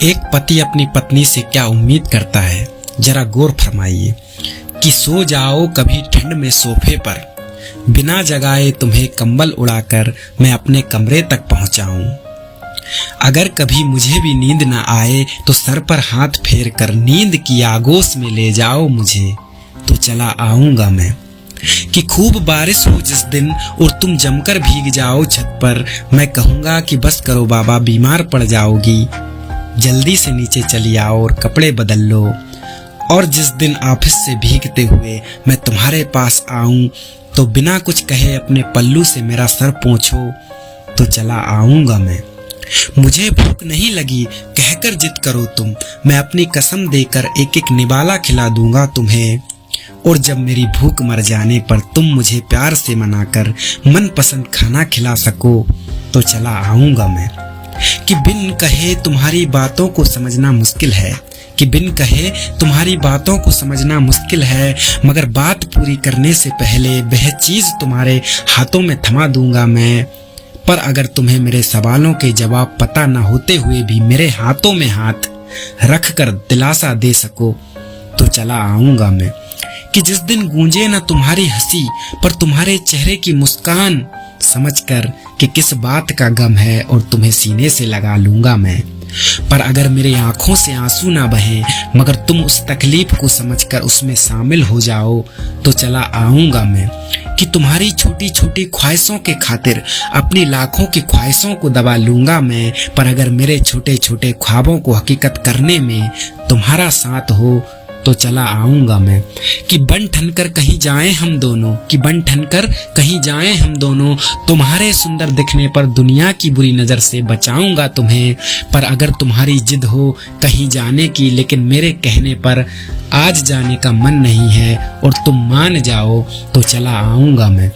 एक पति अपनी पत्नी से क्या उम्मीद करता है, जरा गौर फरमाइए। कि सो जाओ कभी ठंड में सोफे पर, बिना जगाए तुम्हें कंबल उड़ाकर मैं अपने कमरे तक पहुंचाऊं। अगर कभी मुझे भी नींद न आए तो सर पर हाथ फेर कर नींद की आगोश में ले जाओ मुझे, तो चला आऊंगा मैं। कि खूब बारिश हो जिस दिन और तुम जमकर भीग जाओ छत पर, मैं कहूंगा कि बस करो बाबा बीमार पड़ जाओगी, जल्दी से नीचे चली आओ और कपड़े बदल लो। और जिस दिन ऑफिस से भीगते हुए मैं तुम्हारे पास आऊं तो बिना कुछ कहे अपने पल्लू से मेरा सर पोंछो, तो चला आऊंगा मैं। मुझे भूख नहीं लगी कहकर जिद करो तुम, मैं अपनी कसम देकर एक एक निवाला खिला दूंगा तुम्हें। और जब मेरी भूख मर जाने पर तुम मुझे प्यार से मनाकर मनपसंद खाना खिला सको, तो चला आऊंगा मैं। कि बिन कहे तुम्हारी बातों को समझना मुश्किल है, कि बिन कहे तुम्हारी बातों को समझना मुश्किल है, मगर बात पूरी करने से पहले वह चीज तुम्हारे हाथों में थमा दूंगा मैं। पर अगर तुम्हें मेरे सवालों के जवाब पता न होते हुए भी मेरे हाथों में हाथ रख कर दिलासा दे सको, तो चला आऊंगा मैं। कि जिस दिन गूंजे न तुम्हारी हंसी पर तुम्हारे चेहरे की मुस्कान, समझकर कि किस बात का गम है और तुम्हें सीने से लगा लूंगा मैं। पर अगर मेरी आंखों से आंसू ना बहें मगर तुम उस तकलीफ को समझकर उसमें शामिल हो जाओ, तो चला आऊंगा मैं। कि तुम्हारी छोटी छोटी ख्वाहिशों के खातिर अपनी लाखों की ख्वाहिशों को दबा लूंगा मैं, पर अगर मेरे छोटे छोटे ख्वाबों को हकीकत करने में तुम्हारा साथ हो, तो चला आऊंगा मैं। कि बन ठन कर कहीं जाएं हम दोनों, कि बन ठन कर कहीं जाएं हम दोनों, तुम्हारे सुंदर दिखने पर दुनिया की बुरी नजर से बचाऊंगा तुम्हें। पर अगर तुम्हारी जिद हो कहीं जाने की लेकिन मेरे कहने पर आज जाने का मन नहीं है और तुम मान जाओ, तो चला आऊंगा मैं।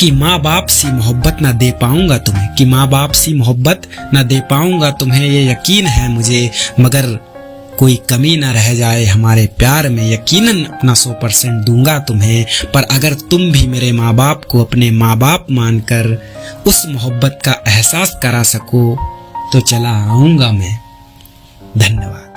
कि माँ बाप सी मोहब्बत ना दे पाऊंगा तुम्हें, कि माँ बाप सी मोहब्बत ना दे पाऊंगा तुम्हें, ये यकीन है मुझे, मगर कोई कमी ना रह जाए हमारे प्यार में, यकीनन अपना 100% दूंगा तुम्हें। पर अगर तुम भी मेरे माँ बाप को अपने माँ बाप मानकर उस मोहब्बत का एहसास करा सको, तो चला आऊंगा मैं। धन्यवाद।